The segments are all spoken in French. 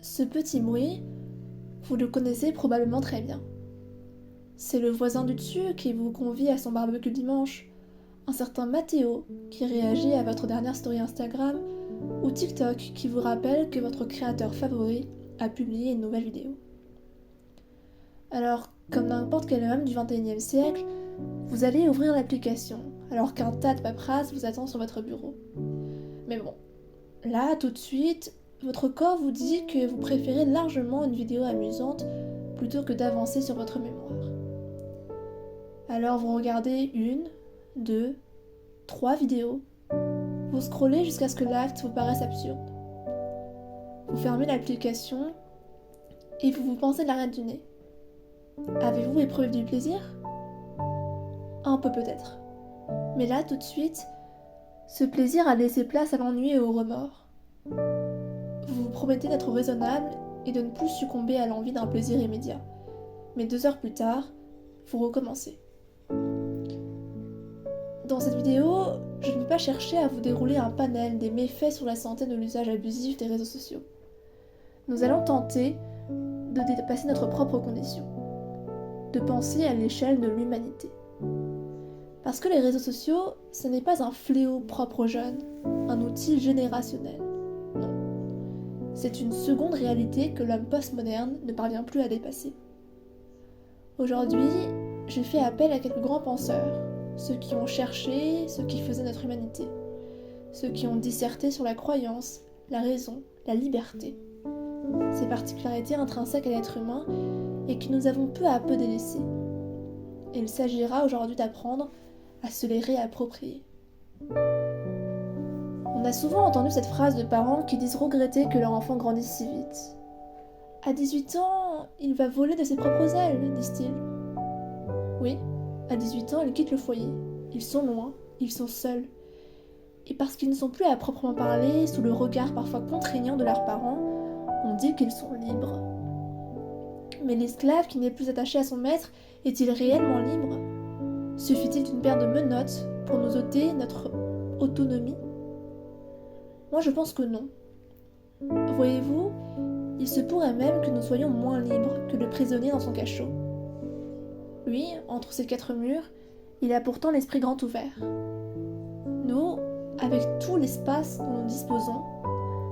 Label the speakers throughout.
Speaker 1: Ce petit bruit, vous le connaissez probablement très bien. C'est le voisin du dessus qui vous convie à son barbecue dimanche, un certain Mathéo qui réagit à votre dernière story Instagram, ou TikTok qui vous rappelle que votre créateur favori a publié une nouvelle vidéo. Alors, comme n'importe quel homme du 21e siècle, vous allez ouvrir l'application, alors qu'un tas de paperasse vous attend sur votre bureau. Mais bon, là, tout de suite, votre corps vous dit que vous préférez largement une vidéo amusante plutôt que d'avancer sur votre mémoire. Alors vous regardez 1, 2, 3 vidéos. Vous scrollez jusqu'à ce que l'acte vous paraisse absurde. Vous fermez l'application et vous vous pensez de l'arête du nez. Avez-vous éprouvé du plaisir ? Un peu peut-être. Mais là, tout de suite, ce plaisir a laissé place à l'ennui et au remords. Vous vous promettez d'être raisonnable et de ne plus succomber à l'envie d'un plaisir immédiat. Mais 2 heures plus tard, vous recommencez. Dans cette vidéo, je ne vais pas chercher à vous dérouler un panel des méfaits sur la santé de l'usage abusif des réseaux sociaux. Nous allons tenter de dépasser notre propre condition, de penser à l'échelle de l'humanité. Parce que les réseaux sociaux, ce n'est pas un fléau propre aux jeunes, un outil générationnel. Non. C'est une seconde réalité que l'homme postmoderne ne parvient plus à dépasser. Aujourd'hui, j'ai fait appel à quelques grands penseurs, ceux qui ont cherché ce qui faisait notre humanité, ceux qui ont disserté sur la croyance, la raison, la liberté, ces particularités intrinsèques à l'être humain et que nous avons peu à peu délaissées. Et il s'agira aujourd'hui d'apprendre à se les réapproprier. On a souvent entendu cette phrase de parents qui disent regretter que leur enfant grandisse si vite. À 18 ans, il va voler de ses propres ailes, disent-ils. Oui, à 18 ans, ils quittent le foyer. Ils sont loin, ils sont seuls. Et parce qu'ils ne sont plus à proprement parler, sous le regard parfois contraignant de leurs parents, on dit qu'ils sont libres. Mais l'esclave qui n'est plus attaché à son maître est-il réellement libre ? Suffit-il d'une paire de menottes pour nous ôter notre autonomie ? Moi je pense que non. Voyez-vous, il se pourrait même que nous soyons moins libres que le prisonnier dans son cachot. Lui, entre ses 4 murs, il a pourtant l'esprit grand ouvert. Nous, avec tout l'espace dont nous disposons,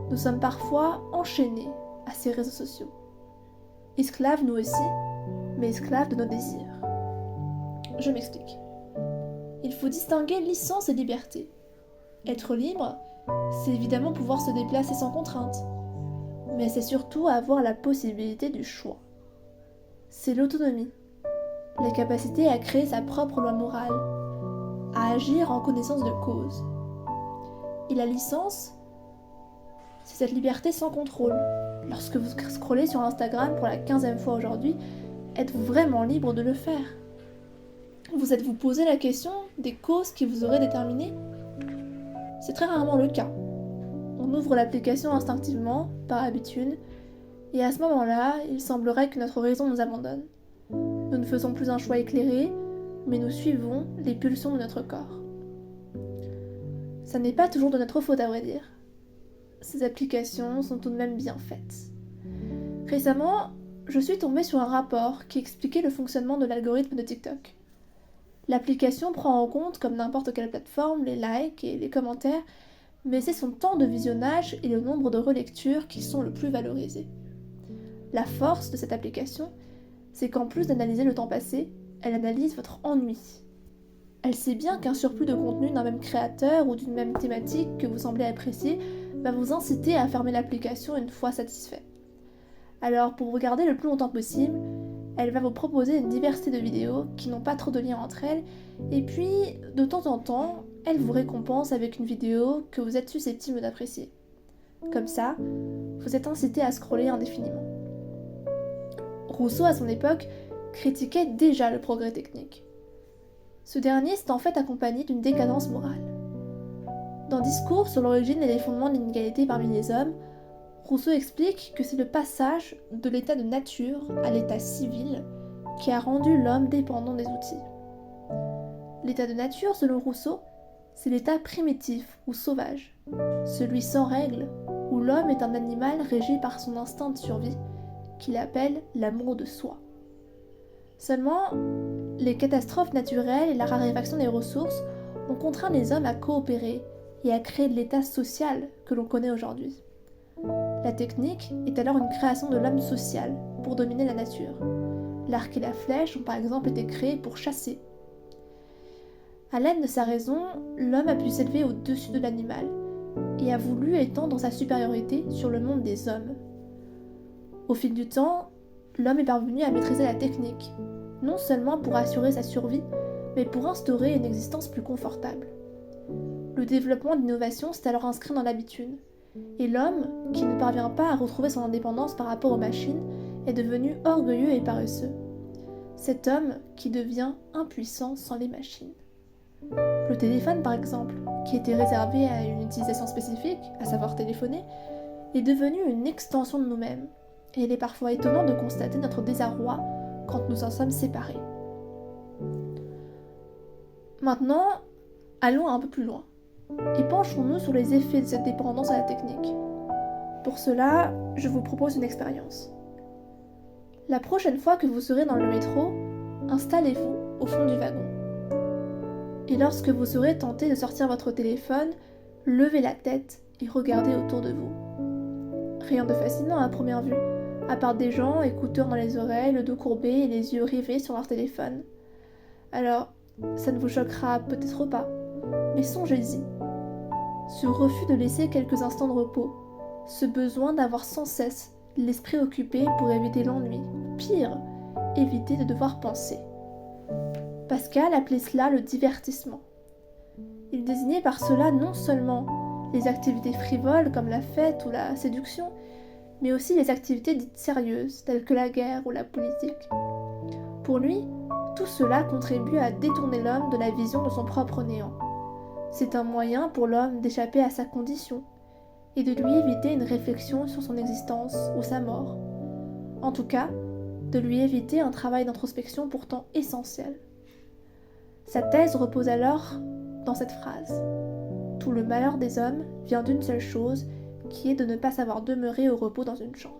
Speaker 1: nous sommes parfois enchaînés à ces réseaux sociaux. Esclaves nous aussi, mais esclaves de nos désirs. Je m'explique. Il faut distinguer licence et liberté. Être libre, c'est évidemment pouvoir se déplacer sans contrainte, mais c'est surtout avoir la possibilité du choix. C'est l'autonomie, la capacité à créer sa propre loi morale, à agir en connaissance de cause. Et la licence, c'est cette liberté sans contrôle. Lorsque vous scrollez sur Instagram pour la 15e fois aujourd'hui, êtes-vous vraiment libre de le faire ? Vous êtes-vous posé la question des causes qui vous auraient déterminé ? C'est très rarement le cas. On ouvre l'application instinctivement, par habitude, et à ce moment-là, il semblerait que notre raison nous abandonne. Nous ne faisons plus un choix éclairé, mais nous suivons les pulsions de notre corps. Ça n'est pas toujours de notre faute à vrai dire. Ces applications sont tout de même bien faites. Récemment, je suis tombée sur un rapport qui expliquait le fonctionnement de l'algorithme de TikTok. L'application prend en compte, comme n'importe quelle plateforme, les likes et les commentaires, mais c'est son temps de visionnage et le nombre de relectures qui sont le plus valorisés. La force de cette application, c'est qu'en plus d'analyser le temps passé, elle analyse votre ennui. Elle sait bien qu'un surplus de contenu d'un même créateur ou d'une même thématique que vous semblez apprécier va vous inciter à fermer l'application une fois satisfait. Alors, pour vous garder le plus longtemps possible, elle va vous proposer une diversité de vidéos qui n'ont pas trop de lien entre elles, et puis, de temps en temps, elle vous récompense avec une vidéo que vous êtes susceptible d'apprécier. Comme ça, vous êtes incité à scroller indéfiniment. Rousseau, à son époque, critiquait déjà le progrès technique. Ce dernier s'est en fait accompagné d'une décadence morale. Dans Discours sur l'origine et les fondements de l'inégalité parmi les hommes, Rousseau explique que c'est le passage de l'état de nature à l'état civil qui a rendu l'homme dépendant des outils. L'état de nature, selon Rousseau, c'est l'état primitif ou sauvage, celui sans règles, où l'homme est un animal régi par son instinct de survie, qu'il appelle l'amour de soi. Seulement, les catastrophes naturelles et la raréfaction des ressources ont contraint les hommes à coopérer et à créer l'état social que l'on connaît aujourd'hui. La technique est alors une création de l'homme social pour dominer la nature. L'arc et la flèche ont par exemple été créés pour chasser. À l'aide de sa raison, l'homme a pu s'élever au-dessus de l'animal et a voulu étendre sa supériorité sur le monde des hommes. Au fil du temps, l'homme est parvenu à maîtriser la technique, non seulement pour assurer sa survie, mais pour instaurer une existence plus confortable. Le développement de l'innovation s'est alors inscrit dans l'habitude, et l'homme, qui ne parvient pas à retrouver son indépendance par rapport aux machines, est devenu orgueilleux et paresseux. Cet homme qui devient impuissant sans les machines. Le téléphone, par exemple, qui était réservé à une utilisation spécifique, à savoir téléphoner, est devenu une extension de nous-mêmes, et il est parfois étonnant de constater notre désarroi quand nous en sommes séparés. Maintenant, allons un peu plus loin, et penchons-nous sur les effets de cette dépendance à la technique. Pour cela, je vous propose une expérience. La prochaine fois que vous serez dans le métro, installez-vous au fond du wagon. Et lorsque vous serez tenté de sortir votre téléphone, levez la tête et regardez autour de vous. Rien de fascinant à première vue, à part des gens, écouteurs dans les oreilles, le dos courbé et les yeux rivés sur leur téléphone. Alors, ça ne vous choquera peut-être pas, mais songez-y. Ce refus de laisser quelques instants de repos, ce besoin d'avoir sans cesse l'esprit occupé pour éviter l'ennui, ou pire, éviter de devoir penser. Pascal appelait cela le divertissement. Il désignait par cela non seulement les activités frivoles comme la fête ou la séduction, mais aussi les activités dites sérieuses, telles que la guerre ou la politique. Pour lui, tout cela contribue à détourner l'homme de la vision de son propre néant. C'est un moyen pour l'homme d'échapper à sa condition et de lui éviter une réflexion sur son existence ou sa mort. En tout cas, de lui éviter un travail d'introspection pourtant essentiel. Sa thèse repose alors dans cette phrase. Tout le malheur des hommes vient d'une seule chose, qui est de ne pas savoir demeurer au repos dans une chambre.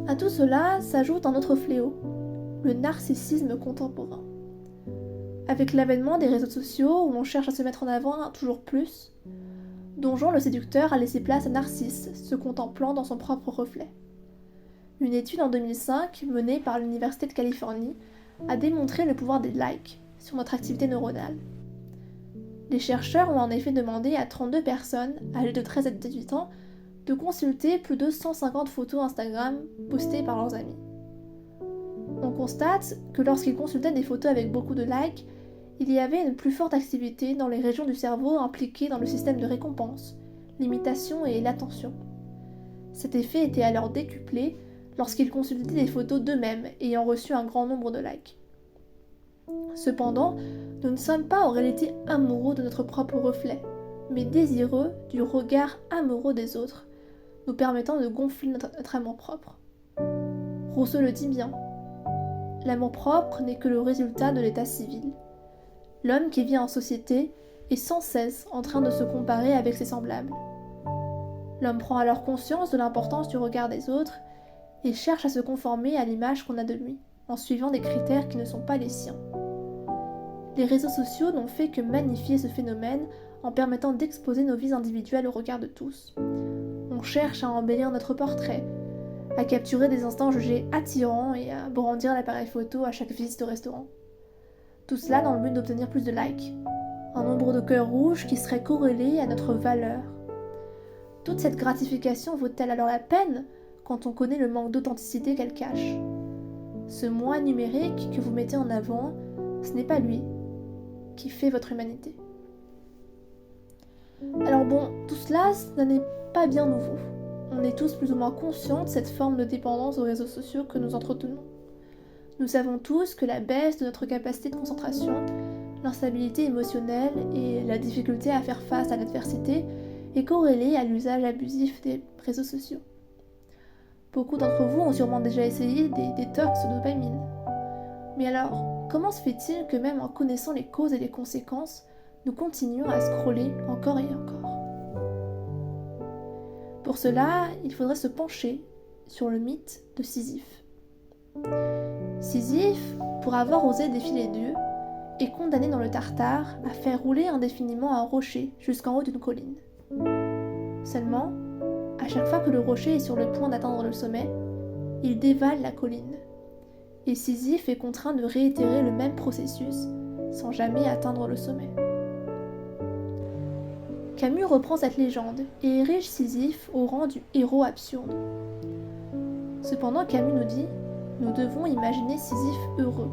Speaker 1: À tout cela s'ajoute un autre fléau, le narcissisme contemporain. Avec l'avènement des réseaux sociaux où on cherche à se mettre en avant toujours plus, Donjon le séducteur a laissé place à Narcisse, se contemplant dans son propre reflet. Une étude en 2005, menée par l'Université de Californie, a démontré le pouvoir des likes sur notre activité neuronale. Les chercheurs ont en effet demandé à 32 personnes, âgées de 13 à 18 ans, de consulter plus de 150 photos Instagram postées par leurs amis. On constate que lorsqu'ils consultaient des photos avec beaucoup de likes, il y avait une plus forte activité dans les régions du cerveau impliquées dans le système de récompense, l'imitation et l'attention. Cet effet était alors décuplé lorsqu'ils consultaient des photos d'eux-mêmes ayant reçu un grand nombre de likes. Cependant, nous ne sommes pas en réalité amoureux de notre propre reflet, mais désireux du regard amoureux des autres, nous permettant de gonfler notre amour-propre. Rousseau le dit bien, l'amour-propre n'est que le résultat de l'état civil. L'homme qui vit en société est sans cesse en train de se comparer avec ses semblables. L'homme prend alors conscience de l'importance du regard des autres et cherche à se conformer à l'image qu'on a de lui, en suivant des critères qui ne sont pas les siens. Les réseaux sociaux n'ont fait que magnifier ce phénomène en permettant d'exposer nos vies individuelles au regard de tous. On cherche à embellir notre portrait, à capturer des instants jugés attirants et à brandir l'appareil photo à chaque visite au restaurant. Tout cela dans le but d'obtenir plus de likes, un nombre de cœurs rouges qui serait corrélé à notre valeur. Toute cette gratification vaut-elle alors la peine quand on connaît le manque d'authenticité qu'elle cache? Ce moi numérique que vous mettez en avant, ce n'est pas lui qui fait votre humanité. Alors bon, tout cela, ça n'est pas bien nouveau. On est tous plus ou moins conscients de cette forme de dépendance aux réseaux sociaux que nous entretenons. Nous savons tous que la baisse de notre capacité de concentration, l'instabilité émotionnelle et la difficulté à faire face à l'adversité est corrélée à l'usage abusif des réseaux sociaux. Beaucoup d'entre vous ont sûrement déjà essayé des détox de dopamine. Mais alors, comment se fait-il que même en connaissant les causes et les conséquences, nous continuons à scroller encore et encore? Pour cela, il faudrait se pencher sur le mythe de Sisyphe. Sisyphe, pour avoir osé défier les dieux, est condamné dans le Tartare à faire rouler indéfiniment un rocher jusqu'en haut d'une colline. Seulement, à chaque fois que le rocher est sur le point d'atteindre le sommet, il dévale la colline. Et Sisyphe est contraint de réitérer le même processus sans jamais atteindre le sommet. Camus reprend cette légende et érige Sisyphe au rang du héros absurde. Cependant, Camus nous dit « Nous devons imaginer Sisyphe heureux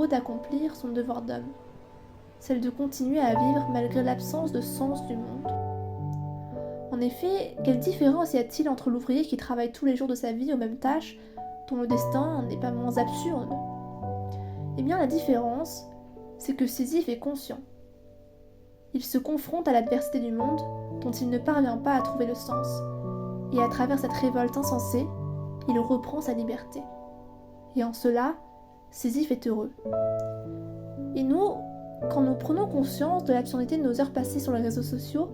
Speaker 1: d'accomplir son devoir d'homme, celle de continuer à vivre malgré l'absence de sens du monde. » En effet, quelle différence y a-t-il entre l'ouvrier qui travaille tous les jours de sa vie aux mêmes tâches, dont le destin n'est pas moins absurde? Eh bien, la différence, c'est que Sisyphe est conscient. Il se confronte à l'adversité du monde, dont il ne parvient pas à trouver le sens, et à travers cette révolte insensée, il reprend sa liberté. Et en cela, Sisyphe est heureux. Et nous, quand nous prenons conscience de l'absurdité de nos heures passées sur les réseaux sociaux,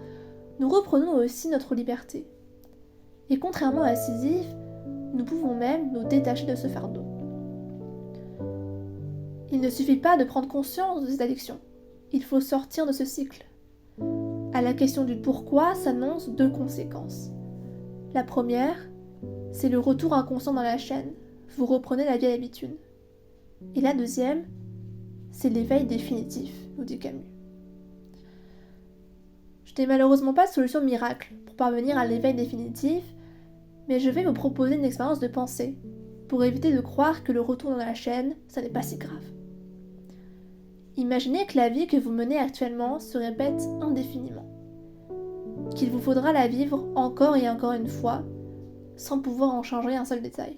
Speaker 1: nous reprenons aussi notre liberté. Et contrairement à Sisyphe, nous pouvons même nous détacher de ce fardeau. Il ne suffit pas de prendre conscience de cette addiction. Il faut sortir de ce cycle. À la question du pourquoi s'annoncent 2 conséquences. La première, c'est le retour inconscient dans la chaîne. Vous reprenez la vieille habitude. Et la deuxième, c'est l'éveil définitif, nous dit Camus. Je n'ai malheureusement pas de solution miracle pour parvenir à l'éveil définitif, mais je vais vous proposer une expérience de pensée pour éviter de croire que le retour dans la chaîne, ça n'est pas si grave. Imaginez que la vie que vous menez actuellement se répète indéfiniment, qu'il vous faudra la vivre encore et encore une fois, sans pouvoir en changer un seul détail.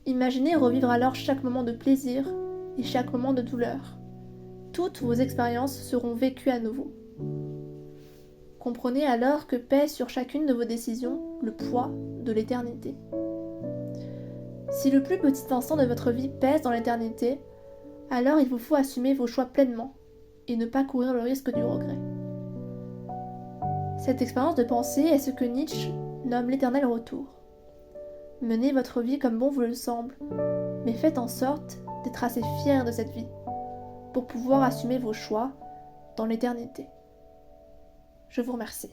Speaker 1: Imaginez revivre alors chaque moment de plaisir et chaque moment de douleur. Toutes vos expériences seront vécues à nouveau. Comprenez alors que pèse sur chacune de vos décisions le poids de l'éternité. Si le plus petit instant de votre vie pèse dans l'éternité, alors il vous faut assumer vos choix pleinement et ne pas courir le risque du regret. Cette expérience de pensée est ce que Nietzsche nomme l'éternel retour. Menez votre vie comme bon vous le semble, mais faites en sorte d'être assez fier de cette vie pour pouvoir assumer vos choix dans l'éternité. Je vous remercie.